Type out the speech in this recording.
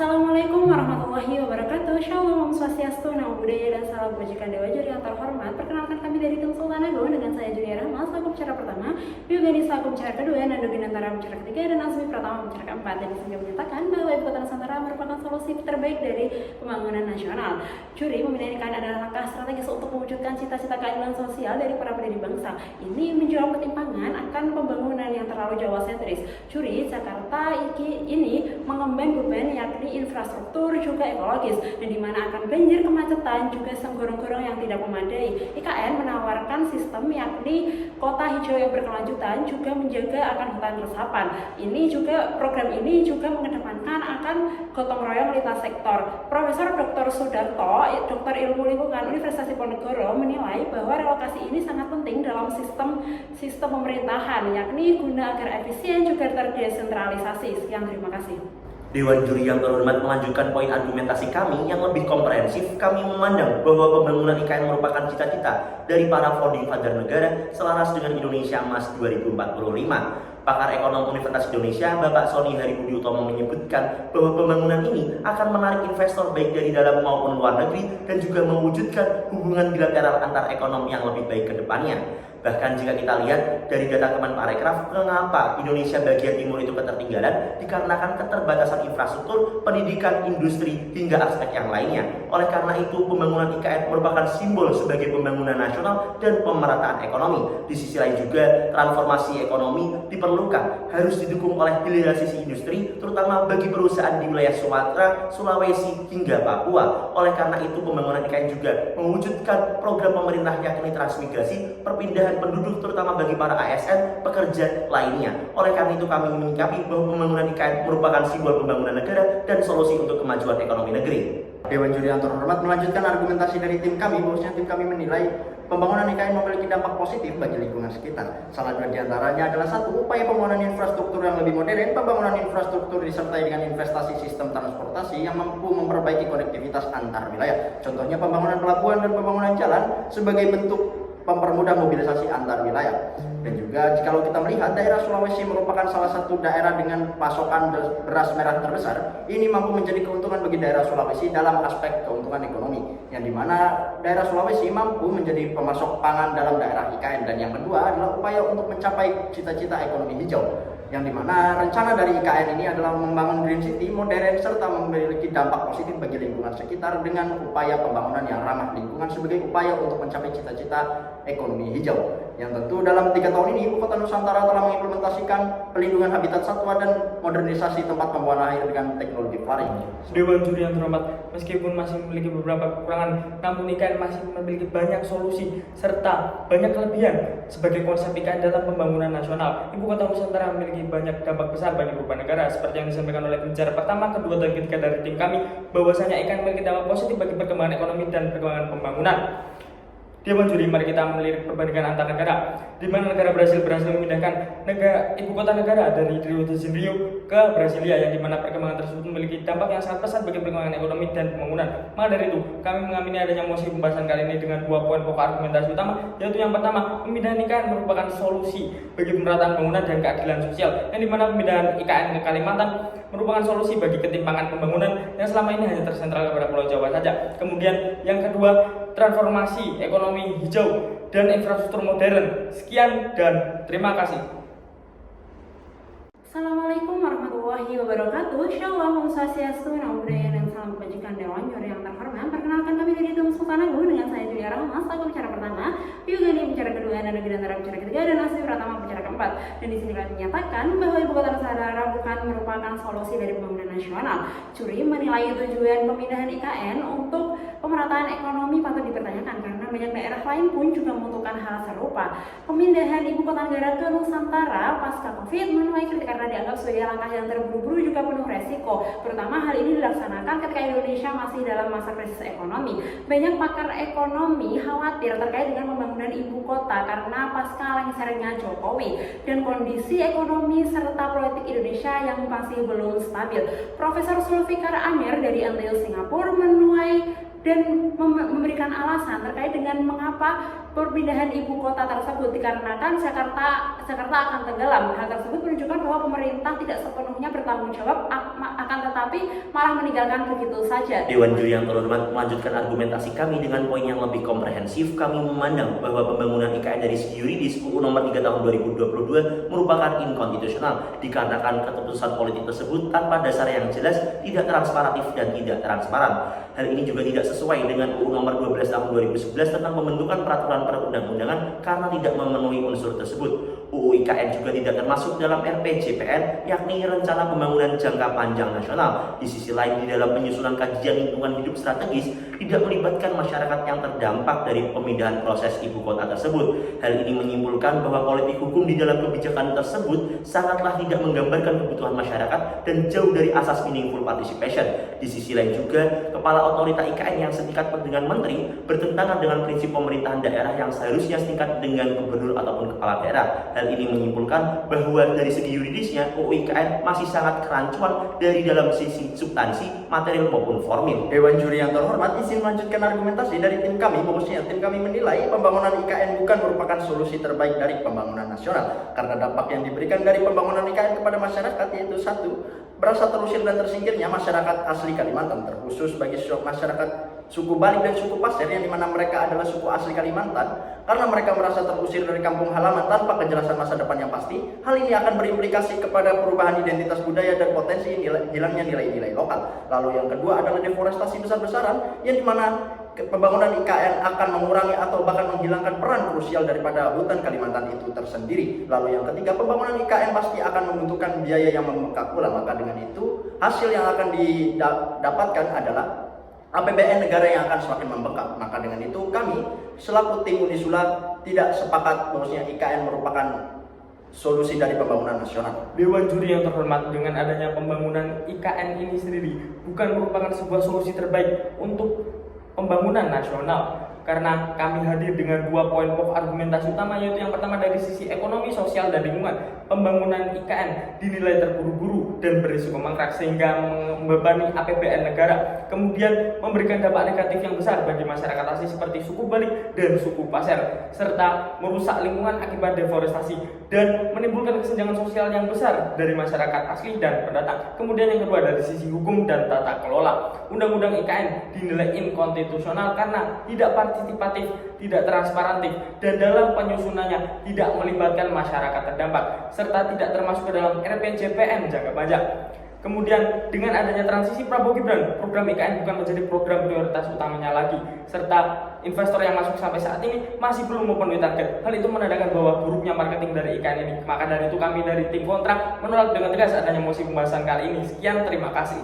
Assalamualaikum warahmatullahi wabarakatuh. Shalom, Om Swastiastu, Namo Buddhaya, dan salam kebajikan Dewa Juri yang terhormat. Perkenalkan kami dari Tim Sultan Agung dengan saya Junia Rahma selaku bicara pertama, Yugani selaku bicara kedua, Nando Ginantara bicara ketiga, dan Azmi Pratama bicara keempat. Dan disini menyatakan bahwa Ibu Kota Nusantara merupakan solusi terbaik dari pembangunan nasional. Juri memindahkan adalah langkah strategis untuk mewujudkan cita-cita keadilan sosial dari para pendiri bangsa. Ini menjawab ketimpangan akan pembangunan yang terlalu Jawa sentris. Juri Jakarta ini mengemban beban yakni infrastruktur juga ekologis, dan di mana akan banjir, kemacetan, juga gorong-gorong yang tidak memadai. IKN menawarkan sistem yakni kota hijau yang berkelanjutan, juga menjaga akan hutan resapan. Program ini juga mengedepankan akan gotong royong lintas sektor. Profesor Dr. Sudarto, Dokter Ilmu Lingkungan Universitas Diponegoro, menilai bahwa relokasi ini sangat penting dalam sistem pemerintahan, yakni guna agar efisien juga terdesentralisasi. Sekian, terima kasih. Dewan Juri yang terhormat melanjutkan poin argumentasi kami yang lebih komprehensif. Kami memandang bahwa pembangunan IKN merupakan cita-cita dari para founding father negara selaras dengan Indonesia Emas 2045. Pakar ekonom Universitas Indonesia, Bapak Sony Haribudi Utomo menyebutkan bahwa pembangunan ini akan menarik investor baik dari dalam maupun luar negeri dan juga mewujudkan hubungan bilateral antar ekonom yang lebih baik ke depannya. Bahkan jika kita lihat dari data Kemenparekraf, mengapa Indonesia bagian timur itu ketertinggalan? Dikarenakan keterbatasan infrastruktur, pendidikan, industri, hingga aspek yang lainnya. Oleh karena itu, pembangunan IKN merupakan simbol sebagai pembangunan nasional dan pemerataan ekonomi. Di sisi lain juga, transformasi ekonomi diperlukan, harus didukung oleh hilirisasi industri, terutama bagi perusahaan di wilayah Sumatera, Sulawesi, hingga Papua. Oleh karena itu, pembangunan IKN juga mewujudkan program pemerintah yakni transmigrasi, perpindahan penduduk terutama bagi para ASN, pekerja lainnya. Oleh karena itu kami menyikapi bahwa pembangunan IKN merupakan simbol pembangunan negara dan solusi untuk kemajuan ekonomi negeri. Dewan Juri yang terhormat melanjutkan argumentasi dari tim kami, bahwasanya tim kami menilai pembangunan IKN memiliki dampak positif bagi lingkungan sekitar. Salah dua diantaranya adalah satu, upaya pembangunan infrastruktur yang lebih modern. Pembangunan infrastruktur disertai dengan investasi sistem transportasi yang mampu memperbaiki konektivitas antar wilayah. Contohnya pembangunan pelabuhan dan pembangunan jalan sebagai bentuk mempermudah mobilisasi antar wilayah. Dan juga kalau kita melihat daerah Sulawesi merupakan salah satu daerah dengan pasokan beras merah terbesar. Ini mampu menjadi keuntungan bagi daerah Sulawesi dalam aspek keuntungan ekonomi, yang dimana daerah Sulawesi mampu menjadi pemasok pangan dalam daerah IKN. Dan yang kedua adalah upaya untuk mencapai cita-cita ekonomi hijau, yang dimana rencana dari IKN ini adalah membangun Green City modern serta memiliki dampak positif bagi lingkungan sekitar dengan upaya pembangunan yang ramah lingkungan sebagai upaya untuk mencapai cita-cita ekonomi hijau. Yang tentu dalam 3 tahun ini Ibu Kota Nusantara telah mengimplementasikan pelindungan habitat satwa dan modernisasi tempat pembuangan air dengan teknologi flaring. Dewan Juri yang terhormat, meskipun masih memiliki beberapa kekurangan, namun IKN masih memiliki banyak solusi serta banyak kelebihan sebagai konsep IKN dalam pembangunan nasional. Ibu Kota Nusantara memiliki banyak dampak besar bagi beberapa negara, seperti yang disampaikan oleh pembicara pertama, kedua, dan ketiga dari tim kami, bahwasanya IKN memiliki dampak positif bagi perkembangan ekonomi dan perkembangan pembangunan. Dewan Juri, mari kita melirik perbandingan antar negara, di mana negara Brasil berhasil memindahkan ibu kota negara dari Rio de Janeiro ke Brasilia, yang dimana perkembangan tersebut memiliki dampak yang sangat besar bagi perkembangan ekonomi dan pembangunan. Maka dari itu, kami mengamini adanya mosi pembahasan kali ini dengan 2 poin pokok argumentasi utama, yaitu yang pertama, pemindahan IKN merupakan solusi bagi pemerataan pembangunan dan keadilan sosial, yang dimana pemindahan IKN ke Kalimantan merupakan solusi bagi ketimpangan pembangunan yang selama ini hanya tersentral kepada Pulau Jawa saja. Kemudian yang kedua, transformasi ekonomi hijau dan infrastruktur modern. Sekian dan terima kasih. Assalamualaikum warahmatullahi wabarakatuh. Shalom, Om Swastiastu, Namo Buddhaya, dan salam kebajikan Dewan Juri yang terhormat. Perkenalkan kami dari Tim Sultan Agung dengan saya Julia Rahma selaku bicara pertama, Yugani bicara kedua, Nando Ginantara bicara ketiga, dan Azmi Pratama bicara keempat. Dan di sini kami menyatakan bahwa Ibu Kota Nusantara bukan merupakan solusi dari pembangunan nasional. Juri menilai tujuan pemindahan IKN untuk pemerataan ekonomi patut dipertanyakan karena banyak daerah lain pun juga membutuhkan hal serupa. Pemindahan ibu kota negara ke Nusantara pasca Covid menuai kritik karena dianggap sebagai langkah yang terburu-buru juga penuh resiko. Terutama hal ini dilaksanakan ketika Indonesia masih dalam masa krisis ekonomi. Banyak pakar ekonomi khawatir terkait dengan pembangunan ibu kota karena pasca lengsernya Jokowi. dan kondisi ekonomi serta politik Indonesia yang masih belum stabil. Profesor Zulfikar Amir dari NTU Singapura menuai dan memberikan alasan terkait dengan mengapa perpindahan ibu kota tersebut dikarenakan Jakarta akan tenggelam. Hal tersebut menunjukkan bahwa pemerintah tidak sepenuhnya bertanggung jawab, akan tetapi malah meninggalkan begitu saja. Dewan Juri yang terhormat, melanjutkan argumentasi kami dengan poin yang lebih komprehensif. Kami memandang bahwa pembangunan IKN dari segi yuridis UU Nomor 3 Tahun 2022 merupakan inkonstitusional dikarenakan keputusan politik tersebut tanpa dasar yang jelas, tidak transparatif dan tidak transparan. Hal ini juga tidak sesuai dengan UU Nomor 12 Tahun 2011 tentang pembentukan peraturan perundang-undangan karena tidak memenuhi unsur tersebut. UU IKN juga tidak termasuk dalam RPJPN, yakni Rencana Pembangunan Jangka Panjang Nasional. Di sisi lain, di dalam penyusunan kajian lingkungan hidup strategis tidak melibatkan masyarakat yang terdampak dari pemindahan proses ibu kota tersebut. Hal ini menyimpulkan bahwa politik hukum di dalam kebijakan tersebut sangatlah tidak menggambarkan kebutuhan masyarakat dan jauh dari asas meaningful participation. Di sisi lain juga, kepala otorita IKN yang setingkat dengan menteri bertentangan dengan prinsip pemerintahan daerah yang seharusnya setingkat dengan gubernur ataupun kepala daerah. Hal ini menyimpulkan bahwa dari segi yuridisnya UU IKN masih sangat kerancuan dari dalam sisi substansi, material maupun formil. Dewan Juri yang terhormat, izin melanjutkan argumentasi dari tim kami. Bahwasanya tim kami menilai pembangunan IKN bukan merupakan solusi terbaik dari pembangunan nasional karena dampak yang diberikan dari pembangunan IKN kepada masyarakat yaitu satu, berasa terusir dan tersingkirnya masyarakat asli Kalimantan, terkhusus bagi masyarakat suku Bali dan suku Pasir yang dimana mereka adalah suku asli Kalimantan, karena mereka merasa terusir dari kampung halaman tanpa kejelasan masa depan yang pasti. Hal ini akan berimplikasi kepada perubahan identitas budaya dan potensi hilangnya nilai-nilai lokal. Lalu yang kedua adalah deforestasi besar-besaran yang dimana pembangunan IKN akan mengurangi atau bahkan menghilangkan peran krusial daripada hutan Kalimantan itu tersendiri. Lalu yang ketiga, pembangunan IKN pasti akan membutuhkan biaya yang membengkak pula. Maka dengan itu, hasil yang akan didapatkan adalah APBN negara yang akan semakin membengkak. Maka dengan itu, kami selaku tim Unisula tidak sepakat bahwasanya IKN merupakan solusi dari pembangunan nasional. Dewan Juri yang terhormat, dengan adanya pembangunan IKN ini sendiri bukan merupakan sebuah solusi terbaik untuk pembangunan nasional, karena kami hadir dengan dua poin pokok argumentasi utama, yaitu yang pertama dari sisi ekonomi, sosial, dan lingkungan. Pembangunan IKN dinilai terburu-buru dan berisiko mangkrak sehingga membebani APBN negara, kemudian memberikan dampak negatif yang besar bagi masyarakat asli seperti suku Bali dan suku Pasir, serta merusak lingkungan akibat deforestasi dan menimbulkan kesenjangan sosial yang besar dari masyarakat asli dan pendatang. Kemudian yang kedua dari sisi hukum dan tata kelola, Undang-Undang IKN dinilai inkonstitusional karena tidak partisipatif, tidak transparantif, dan dalam penyusunannya tidak melibatkan masyarakat terdampak, serta tidak termasuk ke dalam RPJPN jangka panjang. Kemudian dengan adanya transisi Prabowo Gibran, program IKN bukan menjadi program prioritas utamanya lagi, serta investor yang masuk sampai saat ini masih belum memenuhi target. Hal itu menandakan bahwa buruknya marketing dari IKN ini. Maka dari itu kami dari tim Kontra menolak dengan tegas adanya mosi pembahasan kali ini. Sekian, terima kasih.